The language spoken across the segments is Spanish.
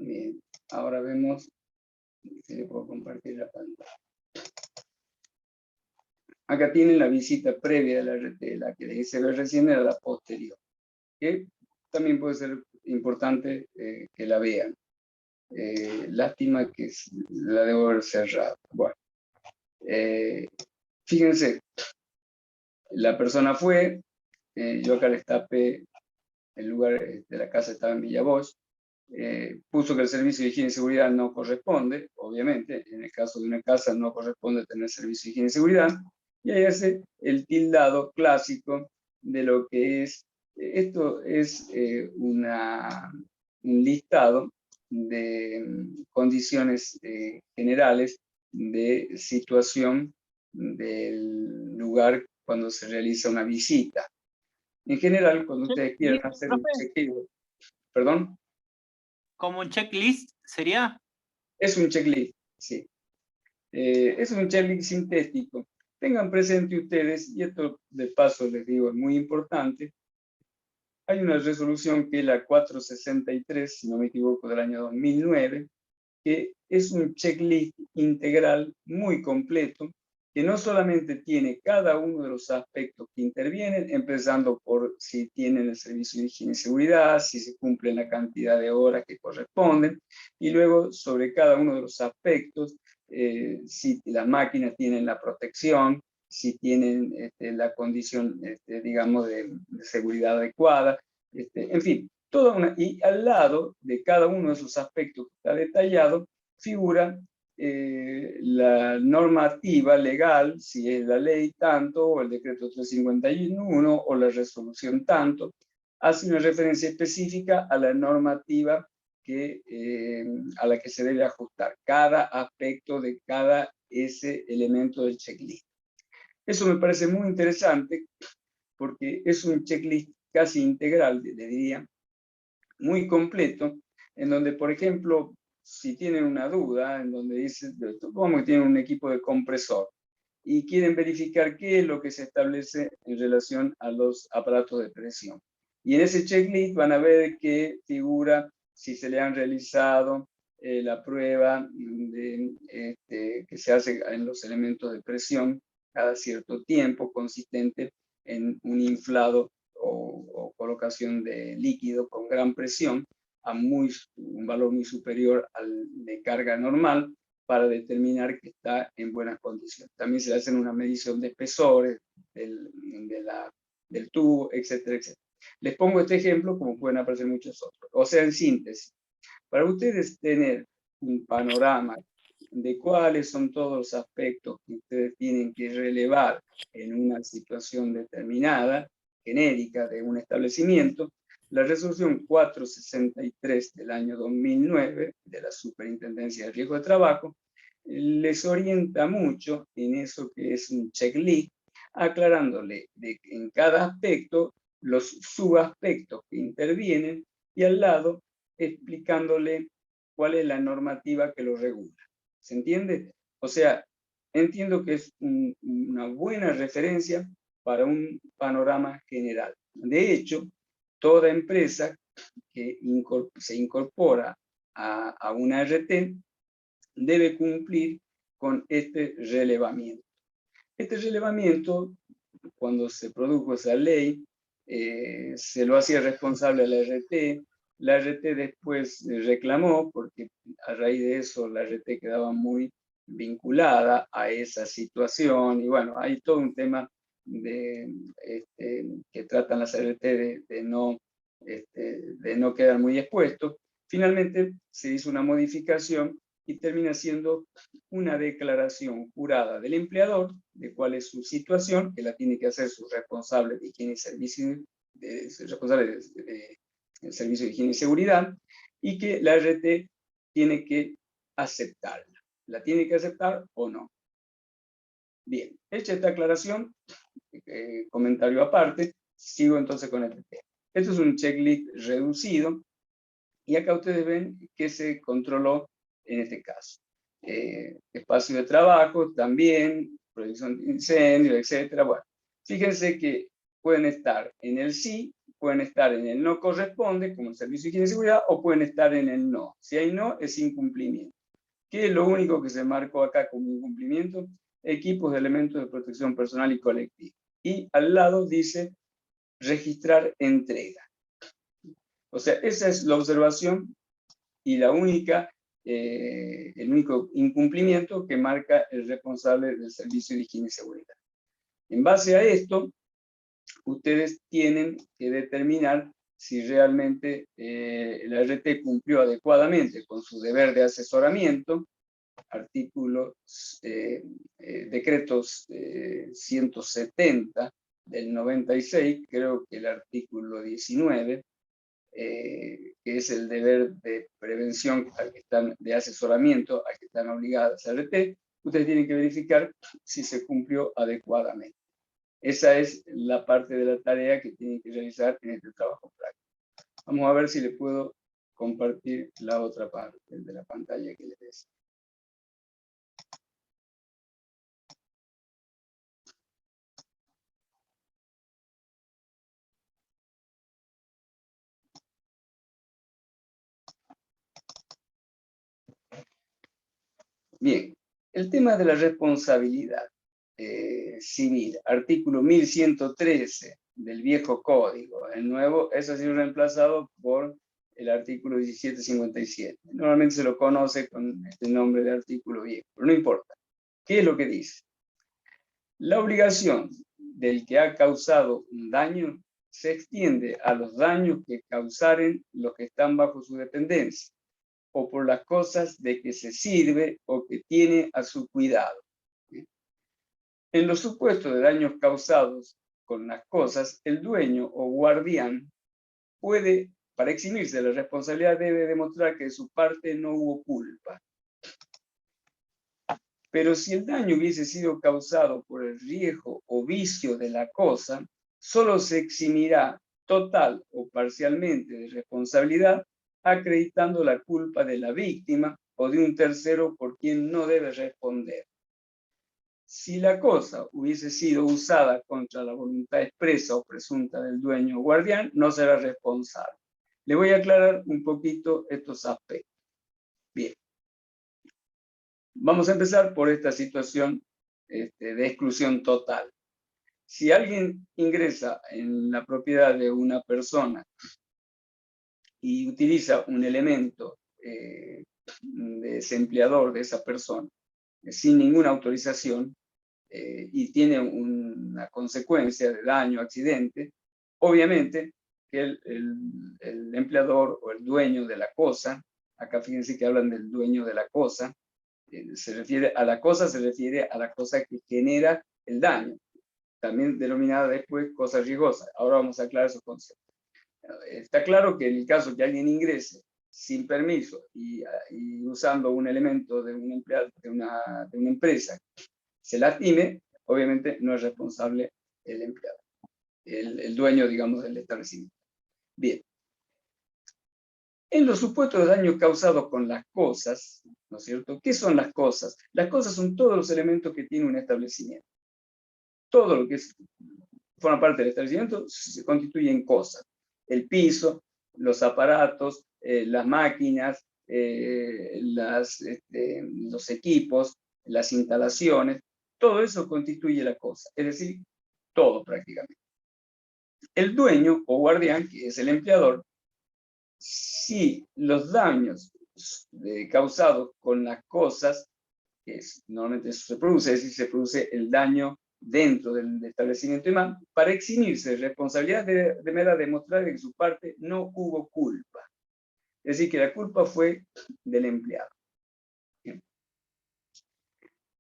Bien, ahora vemos si le puedo compartir la pantalla. Acá tienen la visita previa de la RT, la que se ve recién era la posterior, que también puede ser importante que la vean. Lástima que la debo haber cerrado. Bueno, fíjense, la persona fue, yo acá les tapé el lugar de la casa, estaba en Villa Bosch, puso que el servicio de higiene y seguridad no corresponde, obviamente, en el caso de una casa no corresponde tener servicio de higiene y seguridad, y ahí hace el tildado clásico de lo que es, esto es un listado de condiciones generales de situación del lugar cuando se realiza una visita. En general, cuando ustedes quieren hacer un chequeo, ¿perdón? ¿Como un checklist sería? Es un checklist, sí. Es un checklist sintético. Tengan presente ustedes, y esto de paso les digo es muy importante, hay una resolución que es la 463, si no me equivoco, del año 2009, que es un checklist integral muy completo, que no solamente tiene cada uno de los aspectos que intervienen, empezando por si tienen el servicio de higiene y seguridad, si se cumplen la cantidad de horas que corresponden, y luego sobre cada uno de los aspectos, si las máquinas tienen la protección, si tienen la condición, digamos, de seguridad adecuada, en fin, y al lado de cada uno de esos aspectos que está detallado, figura la normativa legal, si es la ley tanto, o el decreto 351, o la resolución tanto, hace una referencia específica a la normativa a la que se debe ajustar cada aspecto de cada ese elemento del checklist. Eso me parece muy interesante porque es un checklist casi integral, le diría, muy completo, en donde, por ejemplo, si tienen una duda, en donde dicen, supongamos que tienen un equipo de compresor y quieren verificar qué es lo que se establece en relación a los aparatos de presión. Y en ese checklist van a ver que figura si se le han realizado la prueba que se hace en los elementos de presión cada cierto tiempo, consistente en un inflado o colocación de líquido con gran presión a un valor muy superior al de carga normal para determinar que está en buenas condiciones. También se hacen una medición de espesores del tubo, etcétera, etcétera. Les pongo este ejemplo como pueden aparecer muchos otros. O sea, en síntesis, para ustedes tener un panorama de cuáles son todos los aspectos que ustedes tienen que relevar en una situación determinada, genérica de un establecimiento, la resolución 463 del año 2009 de la Superintendencia de Riesgo de Trabajo les orienta mucho en eso que es un checklist, aclarándole en cada aspecto los subaspectos que intervienen y al lado explicándole cuál es la normativa que lo regula. ¿Se entiende? O sea, entiendo que es una buena referencia para un panorama general. De hecho, toda empresa que se incorpora a una RT debe cumplir con este relevamiento. Este relevamiento, cuando se produjo esa ley, se lo hacía responsable a la RT después reclamó, porque a raíz de eso la RT quedaba muy vinculada a esa situación, y bueno, hay todo un tema que tratan las RT de no quedar muy expuestos. Finalmente se hizo una modificación y termina siendo una declaración jurada del empleador de cuál es su situación, que la tiene que hacer su responsable de higiene y servicio, responsable del servicio de higiene y seguridad, y que la RT tiene que aceptarla. ¿La tiene que aceptar o no? Bien, hecha esta aclaración, comentario aparte, sigo entonces con el tema. Esto es un checklist reducido, y acá ustedes ven que se controló en este caso. Espacio de trabajo también, prevención de incendios, etcétera. Bueno, fíjense que pueden estar en el sí pueden estar en el no corresponde, como el servicio de higiene y seguridad, o pueden estar en el no. Si hay no, es incumplimiento. ¿Qué es lo único que se marcó acá como incumplimiento? Equipos de elementos de protección personal y colectiva. Y al lado dice registrar entrega. O sea, esa es la observación y el único incumplimiento que marca el responsable del servicio de higiene y seguridad. En base a esto, ustedes tienen que determinar si realmente la RT cumplió adecuadamente con su deber de asesoramiento, artículos, decretos 170 del 96, creo que el artículo 19, que es el deber de prevención al que están, de asesoramiento al que están obligadas a RT, ustedes tienen que verificar si se cumplió adecuadamente. Esa es la parte de la tarea que tienen que realizar en este trabajo práctico. Vamos a ver si le puedo compartir la otra parte de la pantalla que les decía. Bien, el tema de la responsabilidad civil, artículo 1113 del viejo código. El nuevo es así reemplazado por el artículo 1757. Normalmente se lo conoce con este nombre de artículo viejo, pero no importa. ¿Qué es lo que dice? La obligación del que ha causado un daño se extiende a los daños que causaren los que están bajo su dependencia, o por las cosas de que se sirve o que tiene a su cuidado. En los supuestos de daños causados con las cosas, el dueño o guardián puede, para eximirse de la responsabilidad, debe demostrar que de su parte no hubo culpa. Pero si el daño hubiese sido causado por el riesgo o vicio de la cosa, solo se eximirá total o parcialmente de responsabilidad, acreditando la culpa de la víctima o de un tercero por quien no debe responder. Si la cosa hubiese sido usada contra la voluntad expresa o presunta del dueño o guardián, no será responsable. Le voy a aclarar un poquito estos aspectos. Bien. Vamos a empezar por esta situación de exclusión total. Si alguien ingresa en la propiedad de una persona y utiliza un elemento de desempleador de esa persona sin ninguna autorización y tiene una consecuencia de daño, accidente, obviamente que el empleador o el dueño de la cosa, acá fíjense que hablan del dueño de la cosa, se refiere a la cosa que genera el daño, también denominada después cosa riesgosa. Ahora vamos a aclarar esos conceptos. Está claro que en el caso que alguien ingrese sin permiso y usando un elemento de un empleado de una empresa, se lastime, obviamente no es responsable el empleado, el dueño, digamos, del establecimiento. Bien. En los supuestos de daños causados con las cosas, ¿no es cierto? ¿Qué son las cosas? Las cosas son todos los elementos que tiene un establecimiento. Todo lo que forma parte del establecimiento se constituye en cosas. El piso, los aparatos, las máquinas, los equipos, las instalaciones, todo eso constituye la cosa, es decir, todo prácticamente. El dueño o guardián, que es el empleador, si los daños causados con las cosas, que normalmente eso se produce, es decir, se produce el daño dentro del establecimiento y más, para eximirse de responsabilidad deberá demostrar que de su parte no hubo culpa. Es decir, que la culpa fue del empleado. Bien.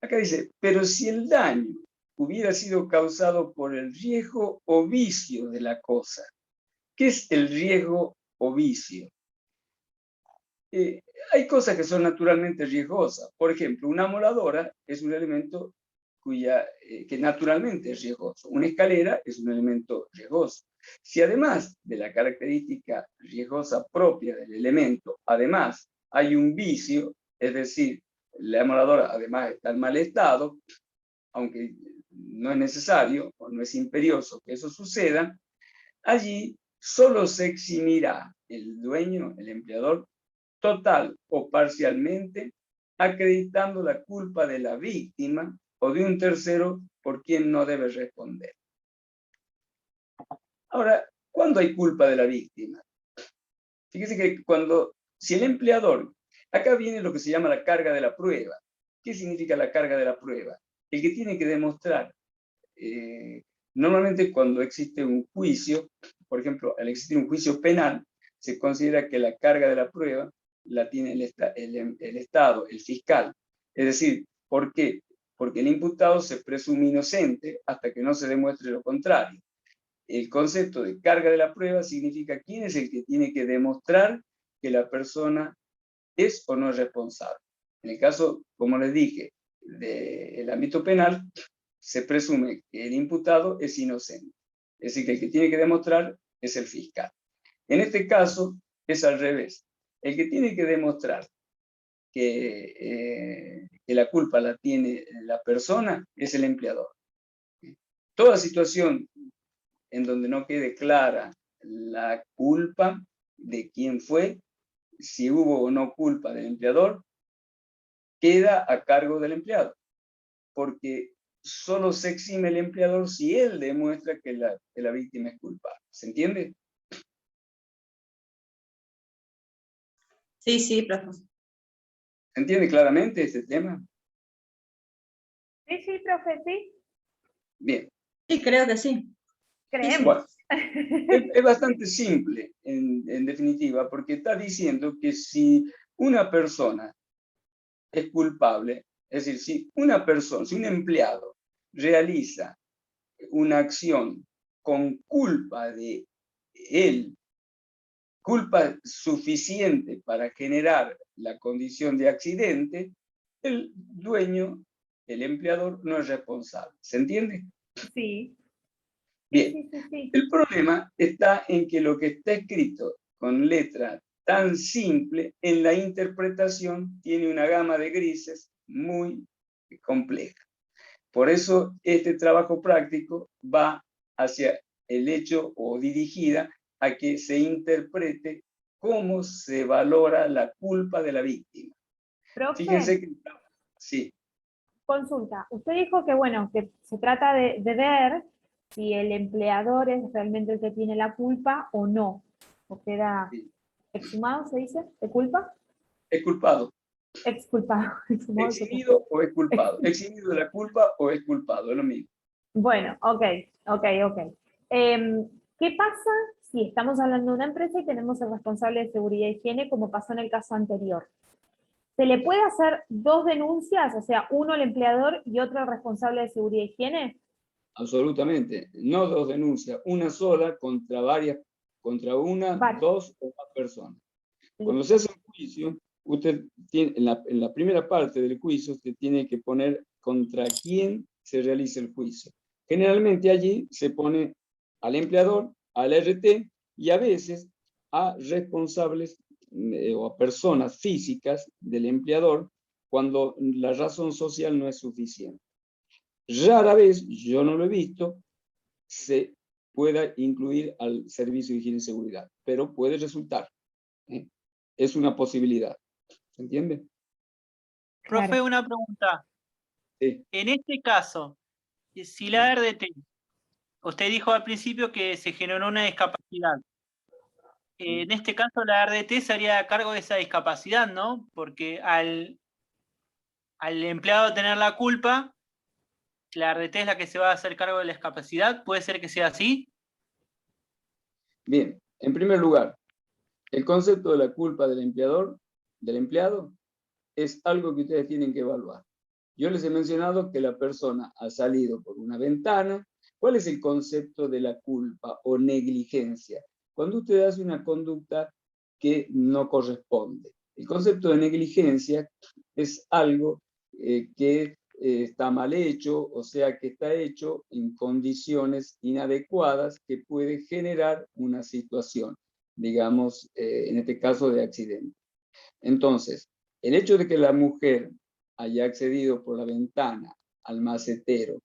Acá dice, pero si el daño hubiera sido causado por el riesgo o vicio de la cosa. ¿Qué es el riesgo o vicio? Hay cosas que son naturalmente riesgosas. Por ejemplo, una moladora es un elemento que naturalmente es riesgoso. Una escalera es un elemento riesgoso. Si además de la característica riesgosa propia del elemento, además hay un vicio, es decir, la moladora además está en mal estado, aunque no es necesario o no es imperioso que eso suceda, allí solo se eximirá el dueño, el empleador, total o parcialmente, acreditando la culpa de la víctima o de un tercero por quien no debe responder. Ahora, ¿cuándo hay culpa de la víctima? Fíjese que si el empleador, acá viene lo que se llama la carga de la prueba. ¿Qué significa la carga de la prueba? El que tiene que demostrar, normalmente cuando existe un juicio, por ejemplo, al existir un juicio penal, se considera que la carga de la prueba la tiene el Estado, el fiscal. Es decir, ¿por qué? Porque el imputado se presume inocente hasta que no se demuestre lo contrario. El concepto de carga de la prueba significa quién es el que tiene que demostrar que la persona es o no es responsable. En el caso, como les dije, del ámbito penal, se presume que el imputado es inocente. Es decir, que el que tiene que demostrar es el fiscal. En este caso, es al revés. El que tiene que demostrar que la culpa la tiene la persona es el empleador. Toda situación en donde no quede clara la culpa de quién fue, si hubo o no culpa del empleador, queda a cargo del empleado, porque solo se exime el empleador si él demuestra que la víctima es culpable. ¿Se entiende? Sí, sí, profe. ¿Se entiende claramente este tema? Sí, sí, profe, sí. Bien. Sí, creo que sí. Creemos. Bueno, es bastante simple, en definitiva, porque está diciendo que si una persona es culpable, es decir, si una persona, si un empleado realiza una acción con culpa de él, culpa suficiente para generar la condición de accidente, el dueño, el empleador, no es responsable. ¿Se entiende? Sí. Bien. Sí, sí, sí. El problema está en que lo que está escrito con letra tan simple, en la interpretación tiene una gama de grises muy compleja. Por eso este trabajo práctico va hacia el hecho o dirigida a que se interprete cómo se valora la culpa de la víctima. Profe, Fíjense que... Sí. consulta. Usted dijo que, bueno, que se trata de ver si el empleador es realmente el que tiene la culpa o no. O queda Sí. exhumado, ¿se dice? ¿De culpa? Es culpado. Exculpado. Exhumado, Eximido o es culpado. Eximido de la culpa o es culpado, es lo mismo. Bueno, ok. ¿Qué pasa si estamos hablando de una empresa y tenemos el responsable de seguridad y higiene, como pasó en el caso anterior? ¿Se le puede hacer dos denuncias? O sea, uno el empleador y otro el responsable de seguridad y higiene. Absolutamente. No dos denuncias, una sola contra una, dos o más personas. Cuando se hace un juicio, usted tiene, en la primera parte del juicio, usted tiene que poner contra quién se realiza el juicio. Generalmente allí se pone al empleador, al RT y a veces a responsables o a personas físicas del empleador cuando la razón social no es suficiente. Rara vez, yo no lo he visto, se pueda incluir al servicio de higiene y seguridad, pero puede resultar. Es una posibilidad. ¿Se entiende? Profe, Claro. una pregunta. Sí. En este caso, si la RDT, usted dijo al principio que se generó una discapacidad. En este caso, la RDT se haría cargo de esa discapacidad, ¿no? Porque al empleado tener la culpa, la RDT es la que se va a hacer cargo de la discapacidad. ¿Puede ser que sea así? Bien, en primer lugar, el concepto de la culpa del empleado, es algo que ustedes tienen que evaluar. Yo les he mencionado que la persona ha salido por una ventana. ¿Cuál es el concepto de la culpa o negligencia? Cuando usted hace una conducta que no corresponde. El concepto de negligencia es algo que está mal hecho, o sea, que está hecho en condiciones inadecuadas que puede generar una situación, digamos, en este caso de accidente. Entonces, el hecho de que la mujer haya accedido por la ventana al macetero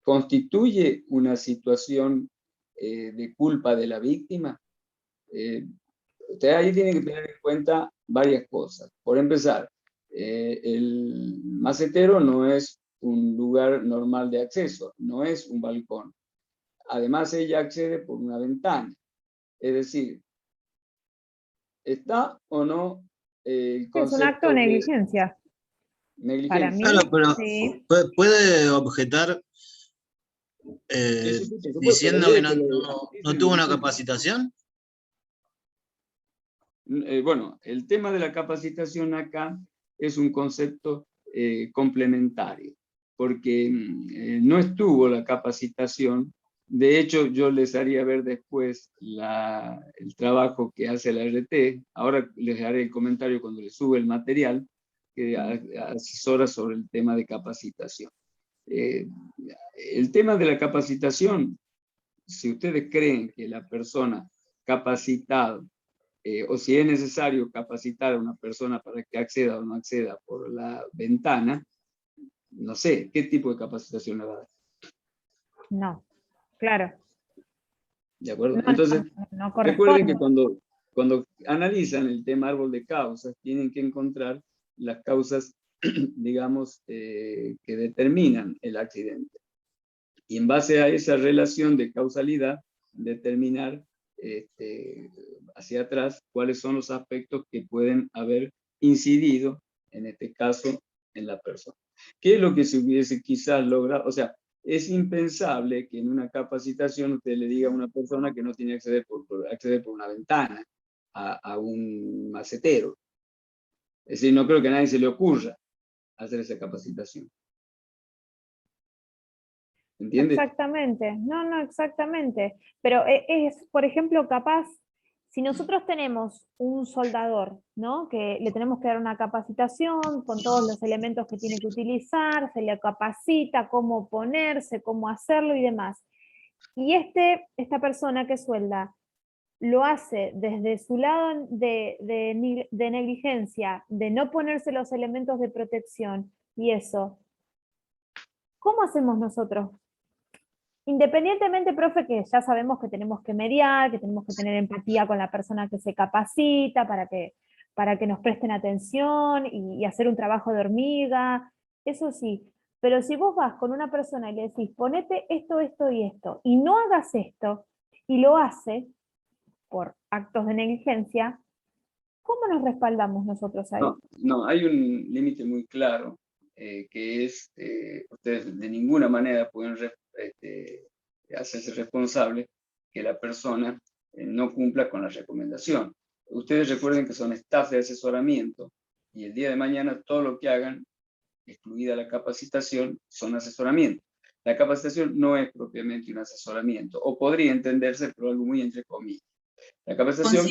constituye una situación de culpa de la víctima. Usted ahí tiene que tener en cuenta varias cosas. Por empezar, el macetero no es un lugar normal de acceso, no es un balcón. Además, ella accede por una ventana. Es decir, ¿está o no el Es un acto concepto de de negligencia. Para mí, negligencia? Claro, pero sí. puede objetar Sí, sí, por supuesto, diciendo la que ley no tuvo una capacitación. Bueno, el tema de la capacitación acá es un concepto complementario, porque no estuvo la capacitación. De hecho, yo les haría ver después el trabajo que hace la RT. Ahora les haré el comentario cuando les sube el material que asesora sobre el tema de capacitación. El tema de la capacitación, si ustedes creen que la persona capacitada o si es necesario capacitar a una persona para que acceda o no acceda por la ventana, no sé, ¿qué tipo de capacitación le va a dar? No, claro. ¿De acuerdo? No, Entonces, no recuerden que corresponde. cuando analizan el tema árbol de causas, tienen que encontrar las causas, digamos, que determinan el accidente. Y en base a esa relación de causalidad, determinar hacia atrás cuáles son los aspectos que pueden haber incidido, en este caso, en la persona. ¿Qué es lo que se hubiese quizás logrado? O sea, es impensable que en una capacitación usted le diga a una persona que no tiene que acceder por una ventana a un macetero. Es decir, no creo que a nadie se le ocurra hacer esa capacitación. ¿Entiende? Exactamente, no, exactamente. Pero es, por ejemplo, capaz, si nosotros tenemos un soldador, ¿no? Que le tenemos que dar una capacitación con todos los elementos que tiene que utilizar, se le capacita cómo ponerse, cómo hacerlo y demás. Y esta persona que suelda lo hace desde su lado de negligencia, de no ponerse los elementos de protección y eso. ¿Cómo hacemos nosotros? Independientemente, profe, que ya sabemos que tenemos que mediar, que tenemos que tener empatía con la persona que se capacita para que nos presten atención y hacer un trabajo de hormiga, eso sí. Pero si vos vas con una persona y le decís, ponete esto, esto y esto, y no hagas esto, y lo hace por actos de negligencia, ¿cómo nos respaldamos nosotros ahí? No, hay un límite muy claro, que es, ustedes de ninguna manera pueden hacerse responsable que la persona no cumpla con la recomendación. Ustedes recuerden que son staff de asesoramiento y el día de mañana todo lo que hagan, excluida la capacitación, son asesoramiento. La capacitación no es propiamente un asesoramiento, o podría entenderse por algo muy entre comillas. La capacitación...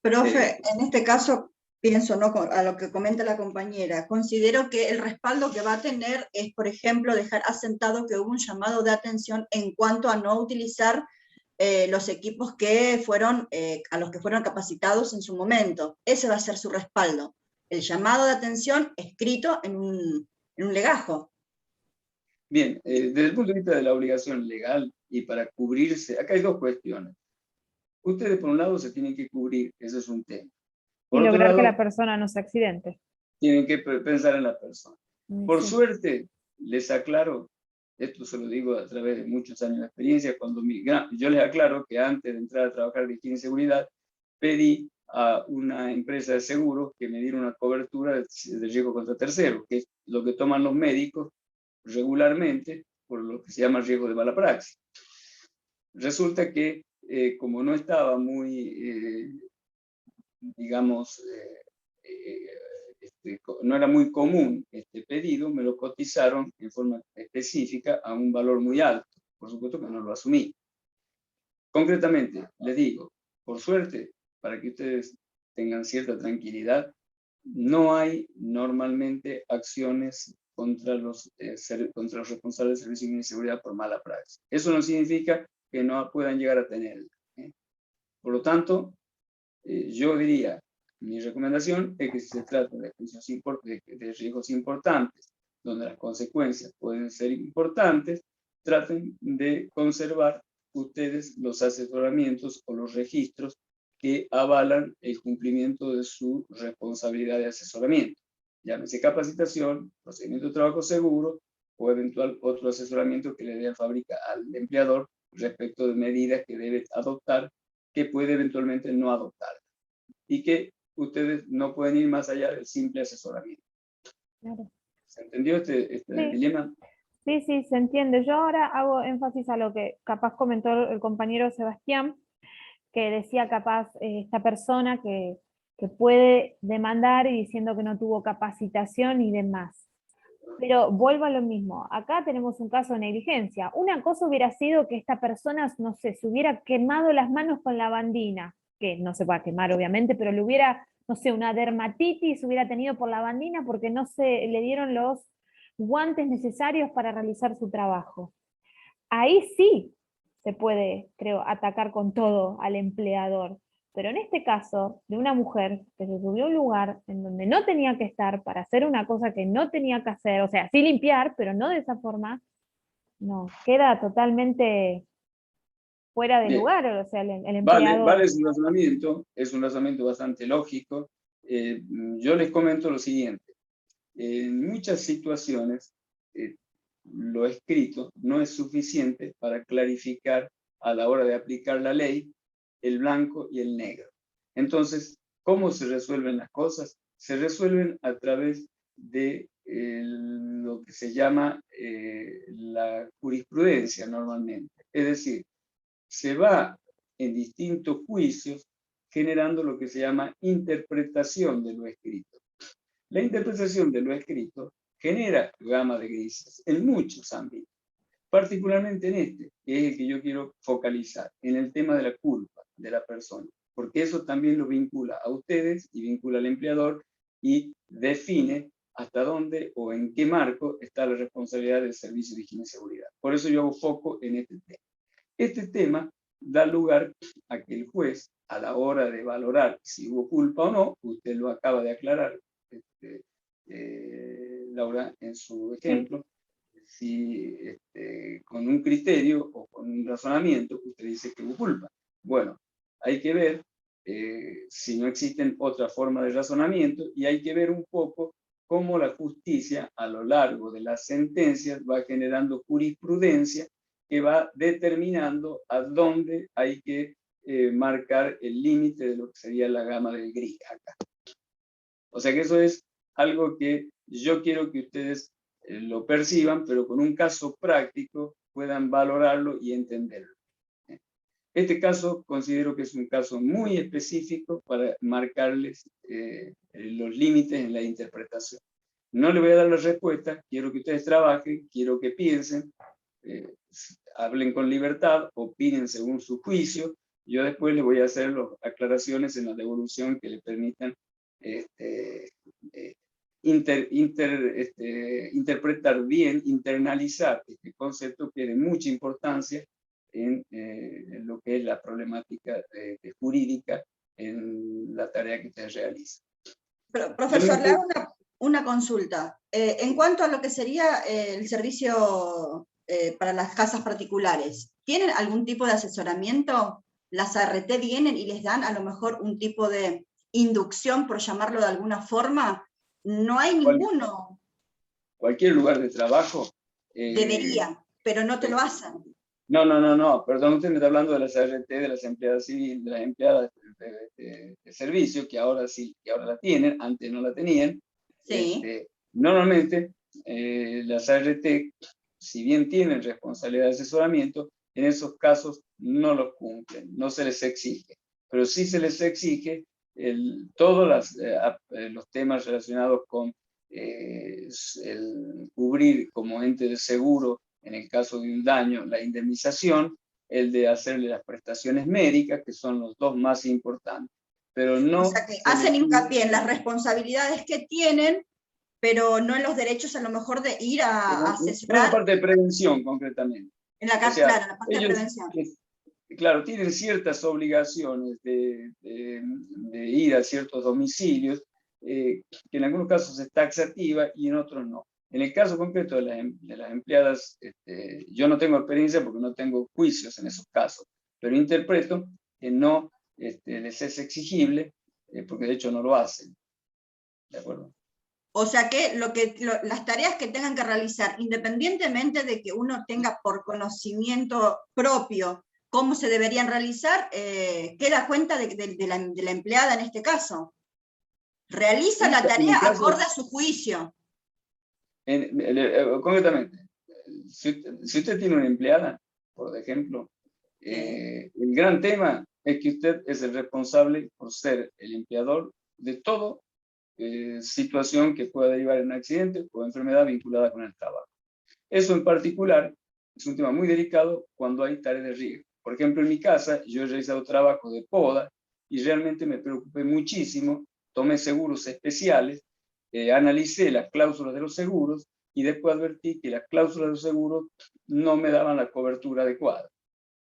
Profe, en este caso, pienso, ¿no?, a lo que comenta la compañera, considero que el respaldo que va a tener es, por ejemplo, dejar asentado que hubo un llamado de atención en cuanto a no utilizar los equipos que fueron, a los que fueron capacitados en su momento. Ese va a ser su respaldo. El llamado de atención escrito en un legajo. Bien, desde el punto de vista de la obligación legal y para cubrirse, acá hay dos cuestiones. Ustedes, por un lado, se tienen que cubrir, ese es un tema. Por Y otro lograr lado, que la persona no se accidente. tienen que pensar en la persona. Por Sí. suerte, les aclaro, esto se lo digo a través de muchos años de experiencia, yo les aclaro que antes de entrar a trabajar de higiene y seguridad, pedí a una empresa de seguros que me diera una cobertura de riesgo contra terceros, que es lo que toman los médicos regularmente por lo que se llama riesgo de mala praxis. Resulta que como no estaba muy, digamos, no era muy común este pedido, me lo cotizaron en forma específica a un valor muy alto. Por supuesto que no lo asumí. Concretamente, les digo, por suerte, para que ustedes tengan cierta tranquilidad, no hay normalmente acciones contra los responsables de servicios de seguridad por mala praxis. Eso no significa que no puedan llegar a tenerla. Por lo tanto, yo diría, mi recomendación es que si se trata de riesgos importantes, donde las consecuencias pueden ser importantes, traten de conservar ustedes los asesoramientos o los registros que avalan el cumplimiento de su responsabilidad de asesoramiento. Llámese capacitación, procedimiento de trabajo seguro o eventual otro asesoramiento que le dé al empleador respecto de medidas que debe adoptar, que puede eventualmente no adoptar. Y que ustedes no pueden ir más allá del simple asesoramiento. Claro. ¿Se entendió este Sí. dilema? Sí, sí, se entiende. Yo ahora hago énfasis a lo que capaz comentó el compañero Sebastián, que decía capaz esta persona que puede demandar y diciendo que no tuvo capacitación y demás. Pero vuelvo a lo mismo, acá tenemos un caso de negligencia. Una cosa hubiera sido que esta persona, no sé, se hubiera quemado las manos con lavandina, que no se puede quemar obviamente, pero le hubiera, no sé, una dermatitis hubiera tenido por lavandina porque no se le dieron los guantes necesarios para realizar su trabajo. Ahí sí se puede, creo, atacar con todo al empleador. Pero en este caso, de una mujer que se subió a un lugar en donde no tenía que estar para hacer una cosa que no tenía que hacer, o sea, sí limpiar, pero no de esa forma, no, queda totalmente fuera de Bien. lugar, o sea, el Vale, empleador. vale, es un razonamiento bastante lógico. Yo les comento lo siguiente. En muchas situaciones, lo escrito no es suficiente para clarificar a la hora de aplicar la ley el blanco y el negro. Entonces, ¿cómo se resuelven las cosas? Se resuelven a través de lo que se llama la jurisprudencia normalmente. Es decir, se va en distintos juicios generando lo que se llama interpretación de lo escrito. La interpretación de lo escrito genera gama de grises en muchos ámbitos, particularmente en este, que es el que yo quiero focalizar, en el tema de la culpa de la persona, porque eso también lo vincula a ustedes y vincula al empleador y define hasta dónde o en qué marco está la responsabilidad del servicio de higiene y seguridad. Por eso yo hago foco en este tema. Este tema da lugar a que el juez, a la hora de valorar si hubo culpa o no, usted lo acaba de aclarar, Laura, en su ejemplo, si con un criterio o con un razonamiento usted dice que hubo culpa. Bueno, hay que ver si no existen otras formas de razonamiento y hay que ver un poco cómo la justicia a lo largo de las sentencias va generando jurisprudencia que va determinando a dónde hay que marcar el límite de lo que sería la gama del gris acá. O sea que eso es algo que yo quiero que ustedes lo perciban, pero con un caso práctico puedan valorarlo y entenderlo. Este caso considero que es un caso muy específico para marcarles los límites en la interpretación. No le voy a dar la respuesta, quiero que ustedes trabajen, quiero que piensen, hablen con libertad, opinen según su juicio. Yo después les voy a hacer las aclaraciones en la devolución que le permitan interpretar bien, internalizar este concepto que es de mucha importancia en lo que es la problemática jurídica en la tarea que ustedes realizan. Profesor, le hago una consulta. En cuanto a lo que sería el servicio para las casas particulares, ¿tienen algún tipo de asesoramiento? ¿Las ART vienen y les dan a lo mejor un tipo de inducción, por llamarlo de alguna forma? No hay ninguno. Cualquier lugar de trabajo. Debería, pero no te lo hacen. No, perdón, usted me está hablando de las ART, de las empleadas civiles, de las empleadas de servicio, que ahora sí, que ahora la tienen, antes no la tenían. Sí. Normalmente, las ART, si bien tienen responsabilidad de asesoramiento, en esos casos no los cumplen, no se les exige, pero sí se les exige todos los temas relacionados con el cubrir como ente de seguro en el caso de un daño, la indemnización, el de hacerle las prestaciones médicas, que son los dos más importantes. Pero no. O sea que hacen hincapié en las responsabilidades que tienen, pero no en los derechos a lo mejor de ir a asesorar. En la parte de prevención, concretamente. En la parte de prevención. Claro, tienen ciertas obligaciones de ir a ciertos domicilios, que en algunos casos es taxativa y en otros no. En el caso concreto de las empleadas, yo no tengo experiencia porque no tengo juicios en esos casos, pero interpreto que no les es exigible, porque de hecho no lo hacen. ¿De acuerdo? O sea que, las tareas que tengan que realizar, independientemente de que uno tenga por conocimiento propio cómo se deberían realizar, queda cuenta de la empleada en este caso. Realiza la tarea acorde a su juicio. Concretamente, si usted tiene una empleada, por ejemplo, el gran tema es que usted es el responsable por ser el empleador de todo situación que pueda derivar en un accidente o enfermedad vinculada con el trabajo. Eso en particular es un tema muy delicado cuando hay tareas de riesgo. Por ejemplo, en mi casa yo he realizado trabajo de poda y realmente me preocupé muchísimo, tomé seguros especiales, analicé las cláusulas de los seguros y después advertí que las cláusulas de los seguros no me daban la cobertura adecuada.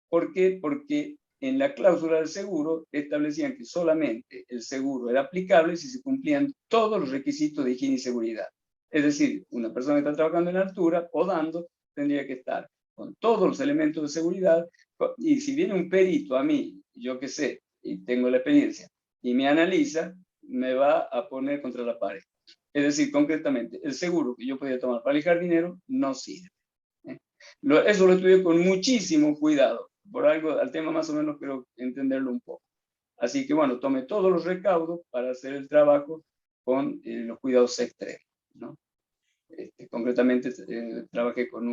¿Por qué? Porque en la cláusula del seguro establecían que solamente el seguro era aplicable si se cumplían todos los requisitos de higiene y seguridad. Es decir, una persona que está trabajando en altura, podando, tendría que estar con todos los elementos de seguridad, y si viene un perito a mí, yo que sé, y tengo la experiencia, y me analiza, me va a poner contra la pared. Es decir, concretamente, el seguro que yo podía tomar para el jardinero no sirve. Eso lo estudié con muchísimo cuidado. Por algo, al tema más o menos quiero entenderlo un poco. Así que bueno, tomé todos los recaudos para hacer el trabajo con los cuidados extremos, ¿no? Concretamente trabajé con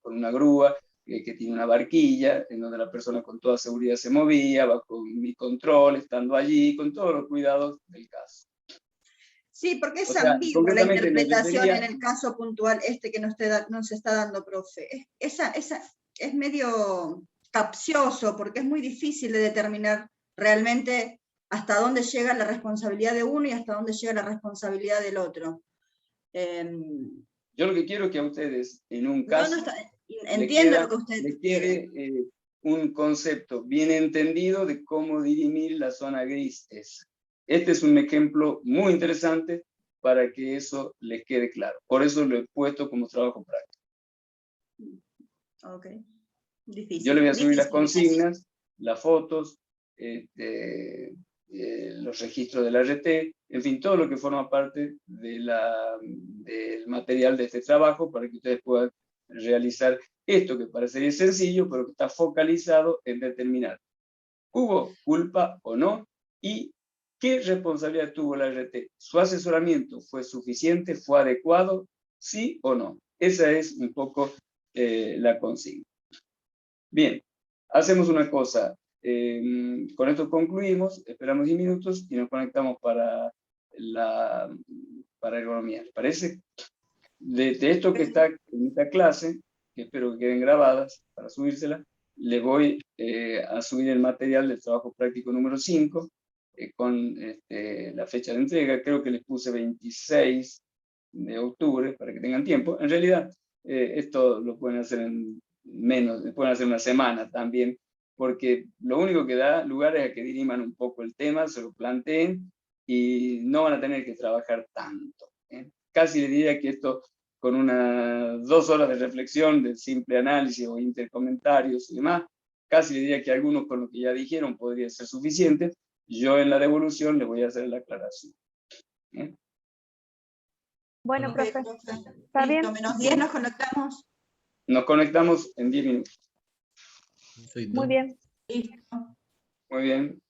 una grúa que tiene una barquilla, en donde la persona con toda seguridad se movía, bajo mi control, estando allí, con todos los cuidados del caso. Sí, porque es O sea, ambigua la interpretación necesitaría... en el caso puntual que nos está dando, profe. Es medio capcioso, porque es muy difícil de determinar realmente hasta dónde llega la responsabilidad de uno y hasta dónde llega la responsabilidad del otro. Yo lo que quiero es que a ustedes, en un caso, entiendo lo que usted le quede un concepto bien entendido de cómo dirimir la zona gris. Este es un ejemplo muy interesante para que eso les quede claro. Por eso lo he puesto como trabajo práctico. Ok. Difícil. Yo le voy a subir las consignas, las fotos, los registros de la RT, en fin, todo lo que forma parte del material de este trabajo para que ustedes puedan realizar esto que parecería sencillo, pero que está focalizado en determinar ¿hubo culpa o no? Y ¿qué responsabilidad tuvo la RT? ¿Su asesoramiento fue suficiente? ¿Fue adecuado? ¿Sí o no? Esa es un poco la consigna. Bien, hacemos una cosa. Con esto concluimos, esperamos 10 minutos y nos conectamos para ergonomía. ¿Les parece? De esto que está en esta clase, que espero que queden grabadas para subírsela, le voy a subir el material del trabajo práctico número 5 con la fecha de entrega. Creo que les puse 26 de octubre para que tengan tiempo. En realidad, esto lo pueden hacer en menos, pueden hacer una semana también, porque lo único que da lugar es a que diriman un poco el tema, se lo planteen y no van a tener que trabajar tanto. Casi le diría que esto, con unas 2 horas de reflexión, de simple análisis o intercomentarios y demás, casi le diría que algunos con lo que ya dijeron podría ser suficiente. Yo en la devolución les voy a hacer la aclaración. Bueno, Okay, profe, profe. ¿está bien? Listo, menos 10 nos conectamos. Nos conectamos en 10 minutos. Perfecto. Muy bien. Listo. Muy bien.